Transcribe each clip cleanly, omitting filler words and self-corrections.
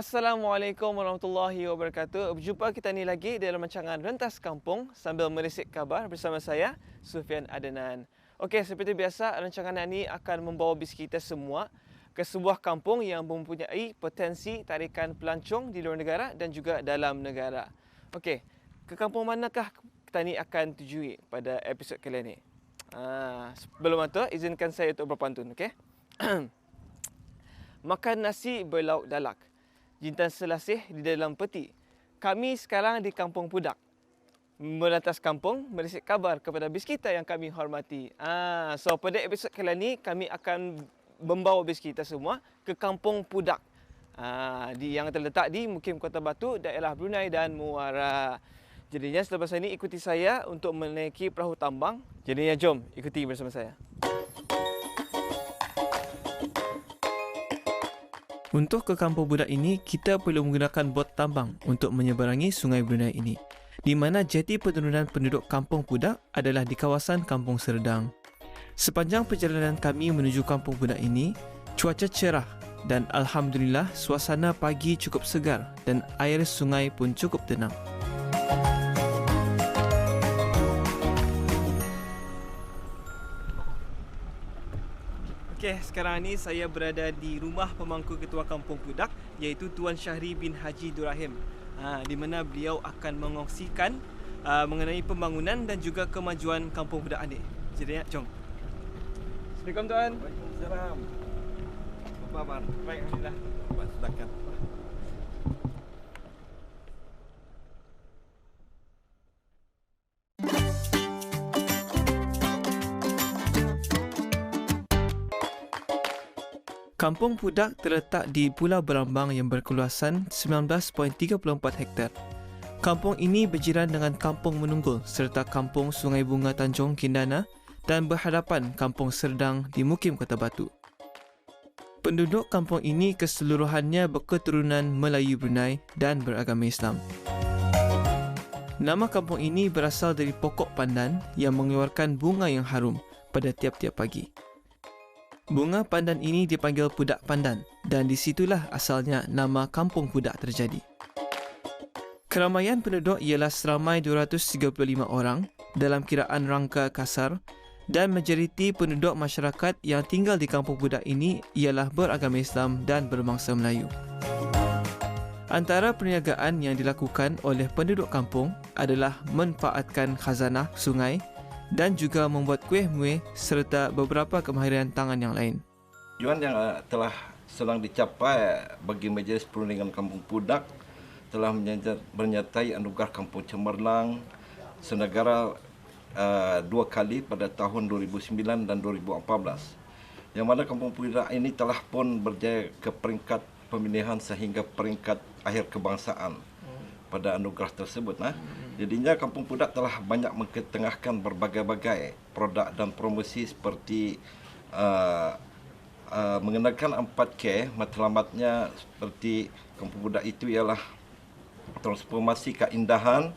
Assalamualaikum warahmatullahi wabarakatuh. Berjumpa kita ni lagi dalam rancangan Rentas Kampung sambil merisik kabar bersama saya, Sufian Adenan. Okey, seperti biasa, rancangan ini akan membawa bis kita semua ke sebuah kampung yang mempunyai potensi tarikan pelancong di luar negara dan juga dalam negara. Okey, ke kampung manakah kita ni akan tujui pada episod kali ini? Sebelum itu, izinkan saya untuk berpantun, okey? Makan nasi berlauk dalak, jintan selasih di dalam peti. Kami sekarang di Kampung Pudak. Merentas kampung, merisik kabar kepada bis kita yang kami hormati. So pada episod kali ini kami akan membawa bis kita semua ke Kampung Pudak. Yang terletak di Mukim Kota Batu, daerah Brunei dan Muara. Jadinya selepas ini ikuti saya untuk menaiki perahu tambang. Jadinya jom ikuti bersama saya. Untuk ke Kampung Pudak ini, kita perlu menggunakan bot tambang untuk menyeberangi Sungai Brunei ini, di mana jeti penurunan penduduk Kampung Pudak adalah di kawasan Kampung Serdang. Sepanjang perjalanan kami menuju Kampung Pudak ini, cuaca cerah dan alhamdulillah suasana pagi cukup segar dan air sungai pun cukup tenang. Okey, sekarang ni saya berada di rumah pemangku Ketua Kampung Pudak, iaitu Tuan Syahri bin Haji Durrahim, di mana beliau akan mengongsikan mengenai pembangunan dan juga kemajuan Kampung Pudak ini. Jadi, jom. Assalamualaikum Tuan. Waalaikumsalam. Apa kabar? Baik, alhamdulillah. Pak, silakan. Kampung Pudak terletak di Pulau Berambang yang berkeluasan 19.34 hektar. Kampung ini berjiran dengan Kampung Menunggul serta Kampung Sungai Bunga Tanjung Kendana dan berhadapan Kampung Serdang di Mukim Kota Batu. Penduduk kampung ini keseluruhannya berketurunan Melayu Brunei dan beragama Islam. Nama kampung ini berasal dari pokok pandan yang mengeluarkan bunga yang harum pada tiap-tiap pagi. Bunga pandan ini dipanggil Pudak Pandan dan disitulah asalnya nama Kampung Pudak terjadi. Keramaian penduduk ialah seramai 235 orang dalam kiraan rangka kasar dan majoriti penduduk masyarakat yang tinggal di Kampung Pudak ini ialah beragama Islam dan berbangsa Melayu. Antara perniagaan yang dilakukan oleh penduduk kampung adalah memanfaatkan khazanah sungai dan juga membuat kuih muih serta beberapa kemahiran tangan yang lain. Tujuan yang telah sedang dicapai bagi Majlis Perundingan Kampung Pudak telah menyertai anugerah Kampung Cemerlang senegara 2 kali pada tahun 2009 dan 2014. Yang mana Kampung Pudak ini telah pun berjaya ke peringkat pemilihan sehingga peringkat akhir kebangsaan pada anugerah tersebut. Jadinya Kampung Pudak telah banyak mengetengahkan berbagai-bagai produk dan promosi seperti mengenakan 4K. Matlamatnya seperti Kampung Pudak itu ialah transformasi keindahan,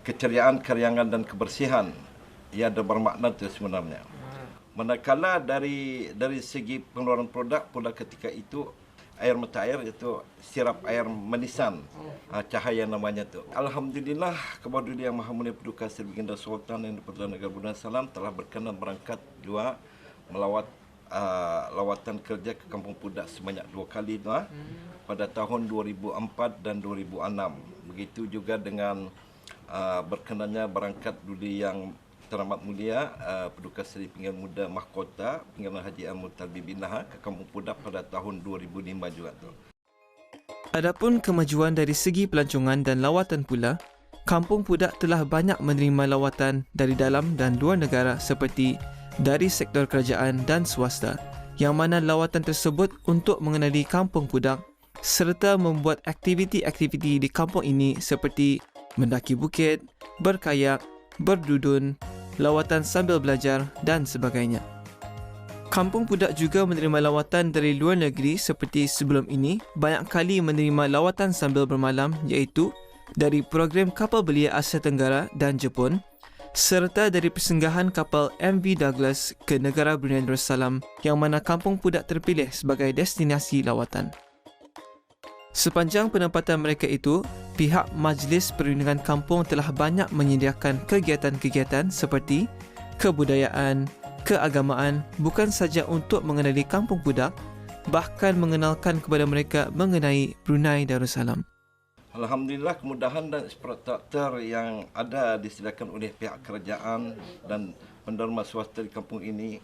keceriaan, keriangan dan kebersihan. Ia ada bermakna itu sebenarnya. Manakala dari segi pengeluaran produk ketika itu air mata air, iaitu sirap air manisan, cahaya namanya tu. Alhamdulillah, Kebahagiaan Yang Maha Mulia Paduka Sri Baginda Sultan yang di-Pertuan Negara Brunei Darussalam telah berkenan berangkat melawat lawatan kerja ke Kampung Pudak sebanyak 2 kali pada tahun 2004 dan 2006. Begitu juga dengan berkenannya berangkat duli yang teramat mulia Paduka Seri Pinggan Muda Mahkota Pinggan Haji Al-Mutalbi Binah ke Kampung Pudak pada tahun 2005 juga tu. Adapun kemajuan dari segi pelancongan dan lawatan pula, Kampung Pudak telah banyak menerima lawatan dari dalam dan luar negara seperti dari sektor kerajaan dan swasta, yang mana lawatan tersebut untuk mengenali Kampung Pudak serta membuat aktiviti-aktiviti di kampung ini seperti mendaki bukit, berkayak, berdudun, lawatan sambil belajar dan sebagainya. Kampung Pudak juga menerima lawatan dari luar negeri seperti sebelum ini banyak kali menerima lawatan sambil bermalam iaitu dari program kapal belia Asia Tenggara dan Jepun serta dari persinggahan kapal MV Douglas ke negara Brunei Darussalam yang mana Kampung Pudak terpilih sebagai destinasi lawatan. Sepanjang penempatan mereka itu, pihak Majlis Perlindungan Kampung telah banyak menyediakan kegiatan-kegiatan seperti kebudayaan, keagamaan bukan saja untuk mengenali Kampung Pudak, bahkan mengenalkan kepada mereka mengenai Brunei Darussalam. Alhamdulillah, kemudahan dan infrastruktur yang ada disediakan oleh pihak kerajaan dan penderma swasta di kampung ini,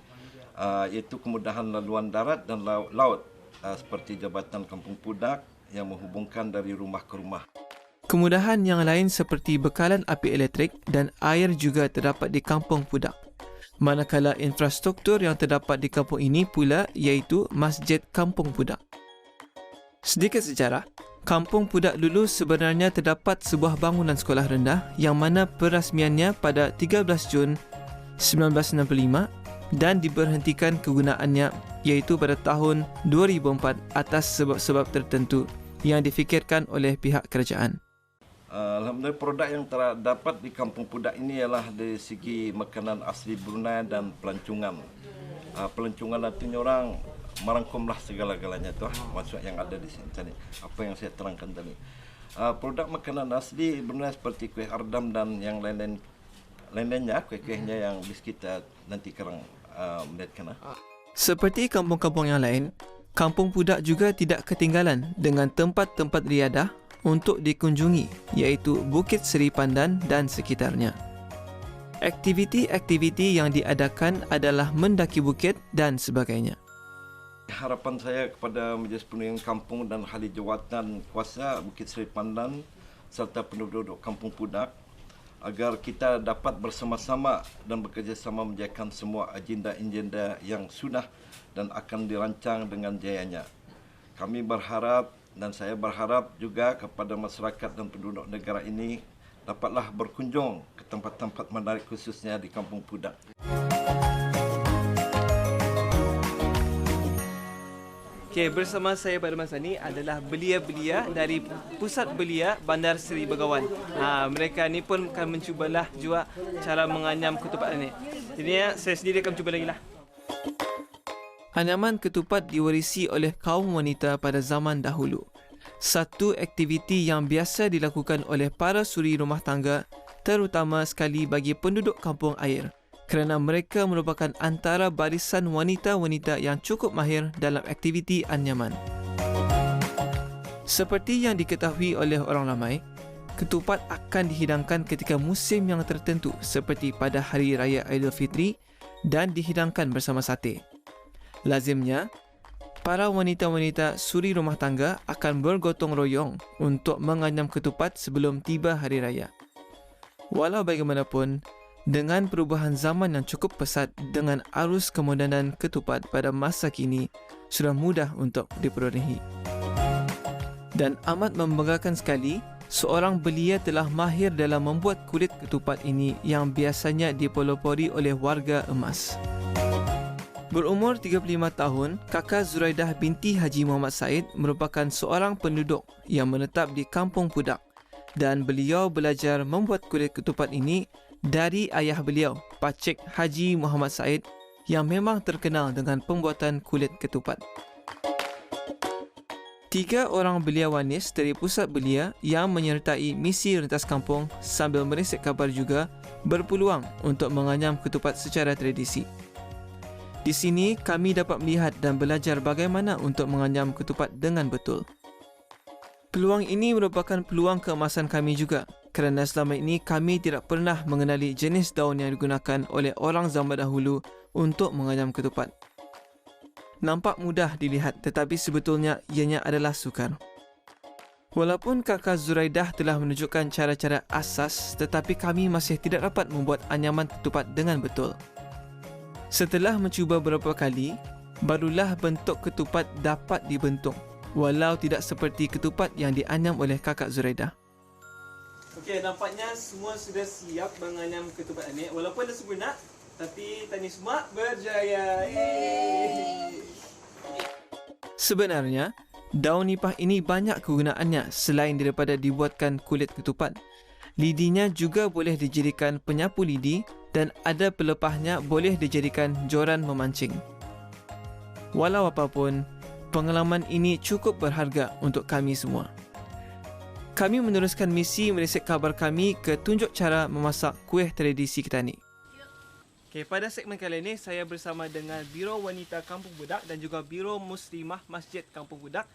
iaitu kemudahan laluan darat dan laut, seperti Jabatan Kampung Pudak yang menghubungkan dari rumah ke rumah. Kemudahan yang lain seperti bekalan api elektrik dan air juga terdapat di Kampung Pudak. Manakala infrastruktur yang terdapat di kampung ini pula iaitu Masjid Kampung Pudak. Sedikit sejarah, Kampung Pudak dulu sebenarnya terdapat sebuah bangunan sekolah rendah yang mana perasmiannya pada 13 Jun 1965 dan diberhentikan kegunaannya iaitu pada tahun 2004 atas sebab-sebab tertentu yang difikirkan oleh pihak kerajaan. Alhamdulillah, produk yang terdapat di Kampung Pudak ini ialah dari segi makanan asli Brunei dan pelancongan. Pelancongan artinya orang merangkumlah segala-galanya tu, maksud yang ada di sini tadi. Apa yang saya terangkan tadi. Produk makanan asli Brunei seperti kuih ardam dan yang lain-lainnya, kuih-kuihnya yang biskit nanti kerang melihatkan. Seperti kampung-kampung yang lain, Kampung Pudak juga tidak ketinggalan dengan tempat-tempat riadah untuk dikunjungi iaitu Bukit Seri Pandan dan sekitarnya. Aktiviti-aktiviti yang diadakan adalah mendaki bukit dan sebagainya. Harapan saya kepada Majlis Perlindungan Kampung dan ahli jawatan kuasa Bukit Seri Pandan serta penduduk Kampung Pudak agar kita dapat bersama-sama dan bekerjasama menjayakan semua agenda-agenda yang sudah dan akan dirancang dengan jayanya. Kami berharap dan saya berharap juga kepada masyarakat dan penduduk negara ini dapatlah berkunjung ke tempat-tempat menarik khususnya di Kampung Pudak. Okey, bersama saya pada masa ini adalah belia-belia dari Pusat Belia Bandar Seri Begawan. Mereka ni pun akan mencubalah juga cara menganyam ketupat ini. Jadi saya sendiri akan cuba lagi lah. Anyaman ketupat diwarisi oleh kaum wanita pada zaman dahulu. Satu aktiviti yang biasa dilakukan oleh para suri rumah tangga, terutama sekali bagi penduduk kampung air, kerana mereka merupakan antara barisan wanita-wanita yang cukup mahir dalam aktiviti anyaman. Seperti yang diketahui oleh orang ramai, ketupat akan dihidangkan ketika musim yang tertentu seperti pada Hari Raya Aidilfitri dan dihidangkan bersama sate. Lazimnya, para wanita-wanita suri rumah tangga akan bergotong royong untuk menganyam ketupat sebelum tiba Hari Raya. Walau bagaimanapun, dengan perubahan zaman yang cukup pesat dengan arus kemodernan ketupat pada masa kini sudah mudah untuk diperolehi. Dan amat membanggakan sekali, seorang belia telah mahir dalam membuat kulit ketupat ini yang biasanya dipelopori oleh warga emas. Berumur 35 tahun, kakak Zuraidah binti Haji Muhammad Said merupakan seorang penduduk yang menetap di Kampung Pudak dan beliau belajar membuat kulit ketupat ini dari ayah beliau, Pakcik Haji Muhammad Said yang memang terkenal dengan pembuatan kulit ketupat. 3 orang belia wanis dari Pusat Belia yang menyertai misi rentas kampung sambil meresek kabar juga berpeluang untuk menganyam ketupat secara tradisi. Di sini kami dapat melihat dan belajar bagaimana untuk menganyam ketupat dengan betul. Peluang ini merupakan peluang keemasan kami juga kerana selama ini kami tidak pernah mengenali jenis daun yang digunakan oleh orang zaman dahulu untuk menganyam ketupat. Nampak mudah dilihat tetapi sebetulnya ianya adalah sukar. Walaupun kakak Zuraidah telah menunjukkan cara-cara asas tetapi kami masih tidak dapat membuat anyaman ketupat dengan betul. Setelah mencuba beberapa kali, barulah bentuk ketupat dapat dibentuk, walau tidak seperti ketupat yang dianyam oleh kakak Zuraidah. Okey, nampaknya semua sudah siap menganyam ketupat ini. Walaupun dah sempurna, tapi tani semua berjaya. Sebenarnya, daun nipah ini banyak kegunaannya selain daripada dibuatkan kulit ketupat. Lidinya juga boleh dijadikan penyapu lidi dan ada pelepahnya boleh dijadikan joran memancing. Walau apapun, Pengalaman ini cukup berharga untuk kami semua. Kami meneruskan misi meresek khabar kami ke tunjuk cara memasak kuih tradisi kita ni. Okay, pada segmen kali ini saya bersama dengan Biro Wanita Kampung Budak dan juga Biro Muslimah Masjid Kampung Budak,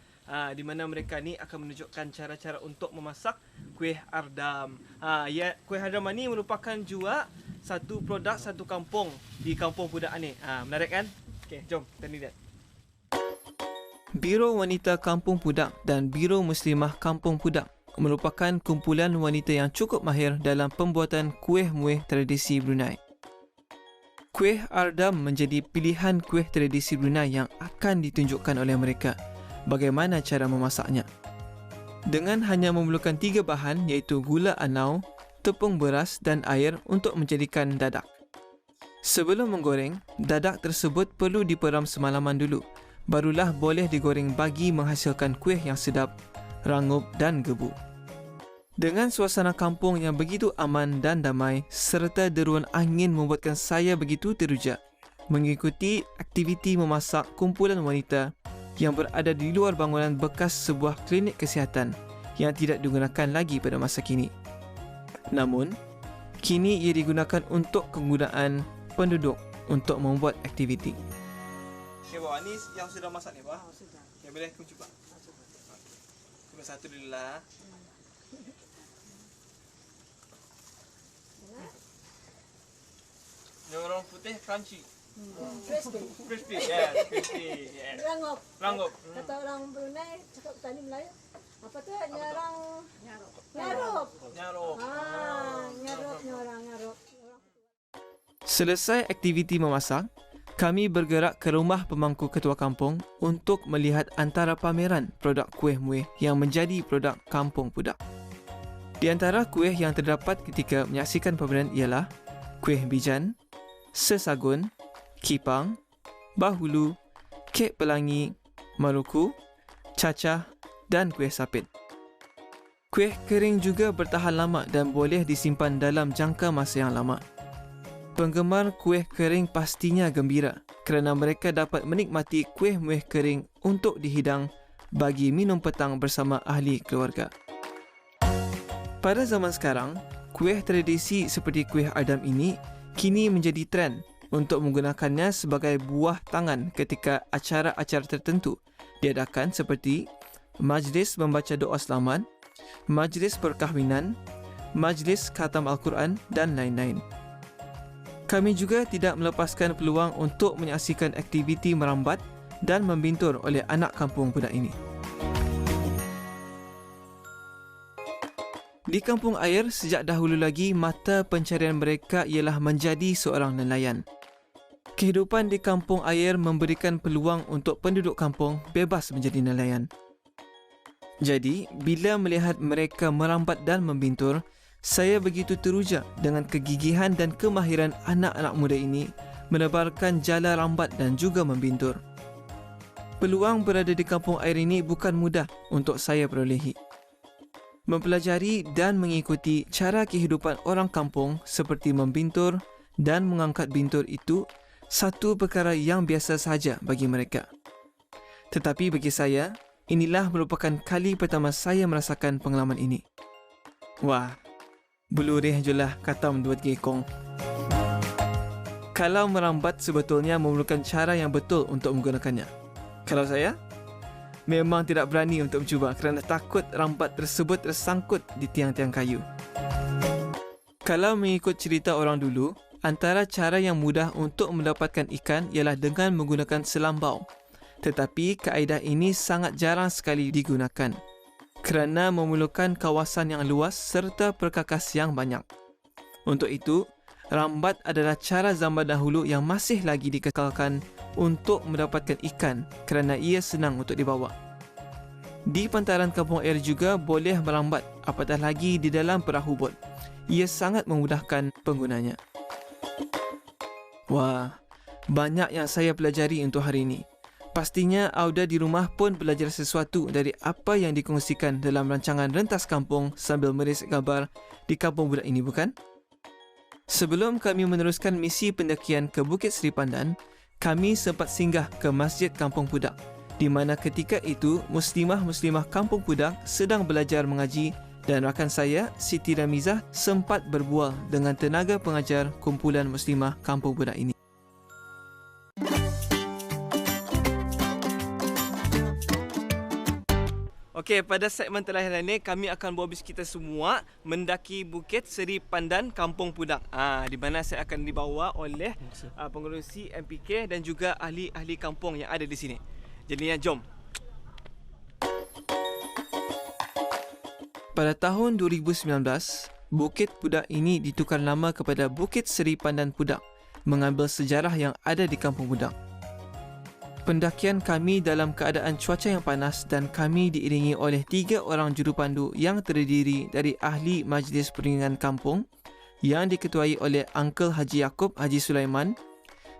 di mana mereka ni akan menunjukkan cara-cara untuk memasak kuih ardam. Kuih ardam ni merupakan juga satu produk satu kampung di Kampung Budak ni. Menarik kan? Okey, jom kita lihat. Biro Wanita Kampung Budak dan Biro Muslimah Kampung Budak merupakan kumpulan wanita yang cukup mahir dalam pembuatan kuih-muih tradisi Brunei. Kuih ardam menjadi pilihan kuih tradisi Brunei yang akan ditunjukkan oleh mereka bagaimana cara memasaknya. Dengan hanya memerlukan 3 bahan iaitu gula anau, tepung beras dan air untuk menjadikan dadak. Sebelum menggoreng, dadak tersebut perlu diperam semalaman dulu, barulah boleh digoreng bagi menghasilkan kuih yang sedap, rangup dan gebu. Dengan suasana kampung yang begitu aman dan damai serta deruan angin membuatkan saya begitu teruja mengikuti aktiviti memasak kumpulan wanita yang berada di luar bangunan bekas sebuah klinik kesihatan yang tidak digunakan lagi pada masa kini. Namun, kini ia digunakan untuk kegunaan penduduk untuk membuat aktiviti. Okay, Bapak, ni yang sudah masak ni, Pak? Sudah. Okay, boleh aku cuba? Cuma satu dulu lah. Yang orang putih crunchy. Crispy. Crispy. Yeah, crispy. Yeah. Rangup. Rangup. Kata orang Brunei, cakap petani Melayu. Apa tu? Nyarang. Nyarup. Nyarup. Nyarup. Nyarupnya orang nyarup. Selesai aktiviti memasak, kami bergerak ke rumah pemangku ketua kampung untuk melihat antara pameran produk kuih-muih yang menjadi produk Kampung Budak. Di antara kuih yang terdapat ketika menyaksikan pameran ialah kuih bijan, sesagun, kipang, bahulu, kek pelangi, maluku, cacah dan kuih sapit. Kuih kering juga bertahan lama dan boleh disimpan dalam jangka masa yang lama. Penggemar kuih kering pastinya gembira kerana mereka dapat menikmati kuih-muih kering untuk dihidang bagi minum petang bersama ahli keluarga. Pada zaman sekarang, kuih tradisi seperti kuih ardam ini kini menjadi trend untuk menggunakannya sebagai buah tangan ketika acara-acara tertentu diadakan seperti majlis membaca doa selamat, majlis perkahwinan, majlis khatam Al-Quran dan lain-lain. Kami juga tidak melepaskan peluang untuk menyaksikan aktiviti merambat dan membintur oleh anak kampung budak ini. Di kampung air, sejak dahulu lagi mata pencarian mereka ialah menjadi seorang nelayan. Kehidupan di kampung air memberikan peluang untuk penduduk kampung bebas menjadi nelayan. Jadi, bila melihat mereka merambat dan membintur, saya begitu teruja dengan kegigihan dan kemahiran anak-anak muda ini menebarkan jala rambat dan juga membintur. Peluang berada di kampung air ini bukan mudah untuk saya perolehi. Mempelajari dan mengikuti cara kehidupan orang kampung seperti membintur dan mengangkat bintur itu satu perkara yang biasa sahaja bagi mereka. Tetapi bagi saya, inilah merupakan kali pertama saya merasakan pengalaman ini. Wah, belurih je lah kata membuat gekong. Kalau merambat sebetulnya memerlukan cara yang betul untuk menggunakannya. Kalau saya, memang tidak berani untuk mencuba kerana takut rambat tersebut tersangkut di tiang-tiang kayu. Kalau mengikut cerita orang dulu, antara cara yang mudah untuk mendapatkan ikan ialah dengan menggunakan selambau. Tetapi kaedah ini sangat jarang sekali digunakan kerana memerlukan kawasan yang luas serta perkakas yang banyak. Untuk itu, rambat adalah cara zaman dahulu yang masih lagi dikekalkan untuk mendapatkan ikan kerana ia senang untuk dibawa. Di pantaran kampung air juga boleh merambat, apatah lagi di dalam perahu bot. Ia sangat memudahkan penggunanya. Wah, banyak yang saya pelajari untuk hari ini. Pastinya Auda di rumah pun belajar sesuatu dari apa yang dikongsikan dalam rancangan Rentas Kampung sambil meresek kabar di Kampung Budak ini, bukan? Sebelum kami meneruskan misi pendakian ke Bukit Seri Pandan, kami sempat singgah ke Masjid Kampung Budak di mana ketika itu muslimah-muslimah Kampung Pudak sedang belajar mengaji dan rakan saya, Siti Ramizah, sempat berbual dengan tenaga pengajar kumpulan muslimah Kampung Pudak ini. Okey, pada segmen terakhir ini kami akan bawa bis kita semua mendaki Bukit Seri Pandan Kampung Pudak. Di mana saya akan dibawa oleh pengerusi MPK dan juga ahli-ahli kampung yang ada di sini. Jadi jom. Pada tahun 2019, Bukit Pudak ini ditukar nama kepada Bukit Seri Pandan Pudak, mengambil sejarah yang ada di Kampung Pudak. Pendakian kami dalam keadaan cuaca yang panas dan kami diiringi oleh 3 orang jurupandu yang terdiri dari ahli Majlis Perundingan Kampung yang diketuai oleh Uncle Haji Yaakob Haji Sulaiman,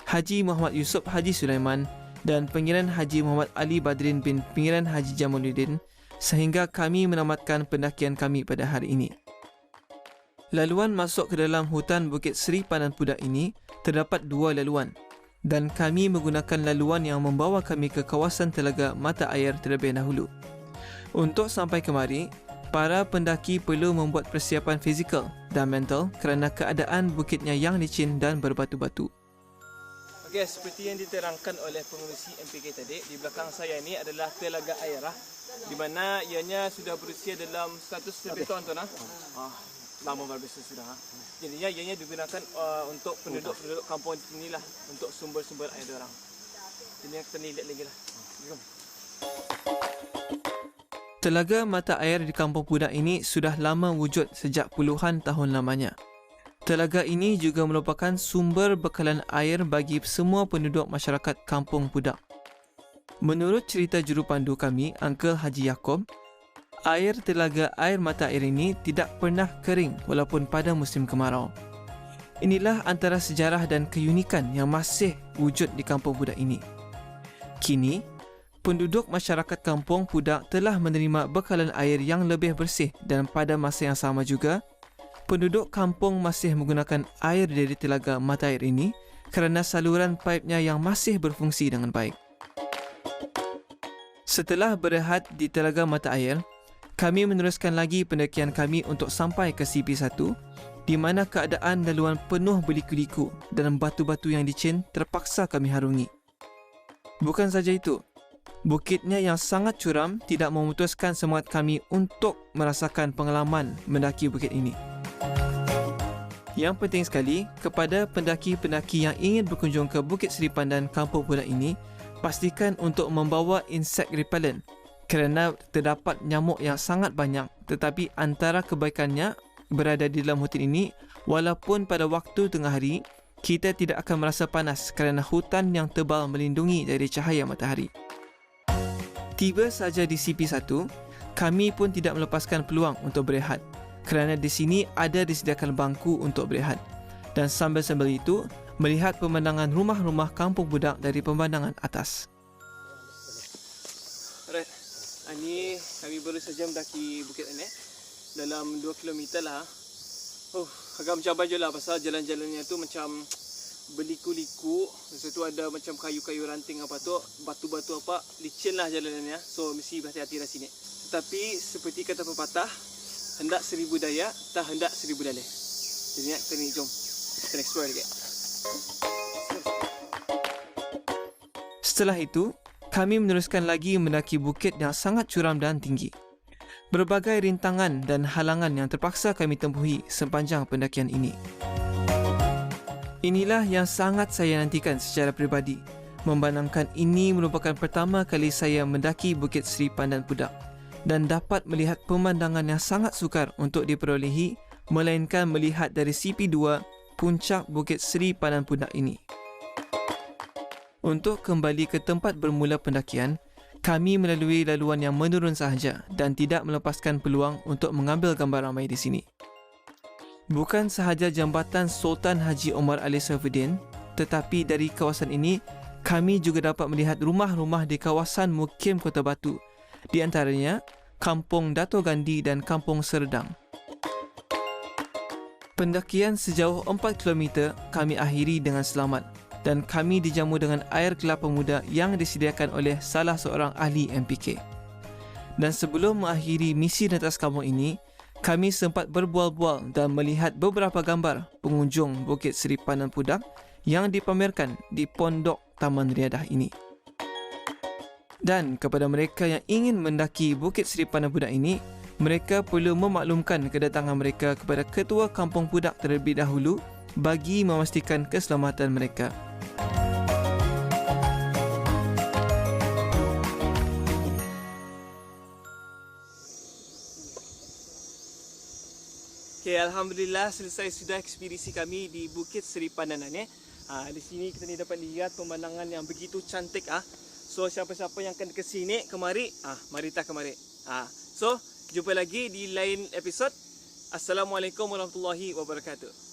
Haji Muhammad Yusof Haji Sulaiman dan Pengiran Haji Muhammad Ali Badrin bin Pengiran Haji Jamaluddin, sehingga kami menamatkan pendakian kami pada hari ini. Laluan masuk ke dalam hutan Bukit Seri Pandan Pudak ini terdapat 2 laluan dan kami menggunakan laluan yang membawa kami ke kawasan Telaga Mata Air terlebih dahulu. Untuk sampai kemari, para pendaki perlu membuat persiapan fizikal dan mental kerana keadaan bukitnya yang licin dan berbatu-batu. Okey, seperti yang diterangkan oleh pengerusi MPK tadi, di belakang saya ini adalah Telaga Air di mana ianya sudah berusia dalam 100 lebih tahun tuan. Lama berbeza sudah. Jadinya ianya digunakan untuk penduduk kampung inilah untuk sumber-sumber air diorang. Jadi kita lihat lagi lah. Jom. Telaga mata air di Kampung Pudak ini sudah lama wujud sejak puluhan tahun lamanya. Telaga ini juga merupakan sumber bekalan air bagi semua penduduk masyarakat Kampung Pudak. Menurut cerita jurupandu kami, Uncle Haji Yaakob, air telaga air mata air ini tidak pernah kering walaupun pada musim kemarau. Inilah antara sejarah dan keunikan yang masih wujud di Kampung Pudak ini. Kini, penduduk masyarakat Kampung Pudak telah menerima bekalan air yang lebih bersih dan pada masa yang sama juga, penduduk kampung masih menggunakan air dari telaga mata air ini kerana saluran paipnya yang masih berfungsi dengan baik. Setelah berehat di telaga mata air, kami meneruskan lagi pendakian kami untuk sampai ke CP1 di mana keadaan laluan penuh berliku-liku dan batu-batu yang licin terpaksa kami harungi. Bukan saja itu, bukitnya yang sangat curam tidak memutuskan semangat kami untuk merasakan pengalaman mendaki bukit ini. Yang penting sekali, kepada pendaki-pendaki yang ingin berkunjung ke Bukit Seri Pandan Kampung Pudak ini, pastikan untuk membawa insect repellent kerana terdapat nyamuk yang sangat banyak, tetapi antara kebaikannya berada di dalam hutan ini, walaupun pada waktu tengah hari, kita tidak akan merasa panas kerana hutan yang tebal melindungi dari cahaya matahari. Tiba saja di CP1, kami pun tidak melepaskan peluang untuk berehat kerana di sini ada disediakan bangku untuk berehat dan sambil-sambil itu melihat pemandangan rumah-rumah Kampung Pudak dari pemandangan atas. Alright, ini kami baru saja mendaki bukit ini dalam 2 km lah. Agak mencabar je lah pasal jalan-jalannya tu macam berliku-liku. Lepas tu ada macam kayu-kayu ranting apa tu, batu-batu apa, licin lah jalanannya. So mesti berhati-hati dari sini. Tetapi seperti kata pepatah, hendak 1000 daya, tak hendak 1000 dalih. Jadi kita ni jom kita explore lagi. Setelah itu, kami meneruskan lagi mendaki bukit yang sangat curam dan tinggi. Berbagai rintangan dan halangan yang terpaksa kami tempuhi sepanjang pendakian ini. Inilah yang sangat saya nantikan secara peribadi, memandangkan ini merupakan pertama kali saya mendaki Bukit Seri Pandan Pudak dan dapat melihat pemandangan yang sangat sukar untuk diperolehi, melainkan melihat dari CP2 puncak Bukit Seri Pandan Pudak ini. Untuk kembali ke tempat bermula pendakian, kami melalui laluan yang menurun sahaja dan tidak melepaskan peluang untuk mengambil gambar ramai di sini. Bukan sahaja jambatan Sultan Haji Omar Ali Saifuddin, tetapi dari kawasan ini, kami juga dapat melihat rumah-rumah di kawasan Mukim Kota Batu, di antaranya Kampung Dato' Gandhi dan Kampung Serdang. Pendakian sejauh 4 km kami akhiri dengan selamat dan kami dijamu dengan air kelapa muda yang disediakan oleh salah seorang ahli MPK. Dan sebelum mengakhiri misi rentas kampung ini, kami sempat berbual-bual dan melihat beberapa gambar pengunjung Bukit Seri Pandan Pudak yang dipamerkan di Pondok Taman Riadah ini. Dan kepada mereka yang ingin mendaki Bukit Seri Pandan Pudak ini, mereka perlu memaklumkan kedatangan mereka kepada Ketua Kampung Pudak terlebih dahulu bagi memastikan keselamatan mereka. Okay, Alhamdulillah selesai sudah ekspedisi kami di Bukit Seri Pandanan. Di sini kita ni dapat lihat pemandangan yang begitu cantik. So siapa-siapa yang akan ke sini kemari, mari tak kemari. So jumpa lagi di lain episod. Assalamualaikum warahmatullahi wabarakatuh.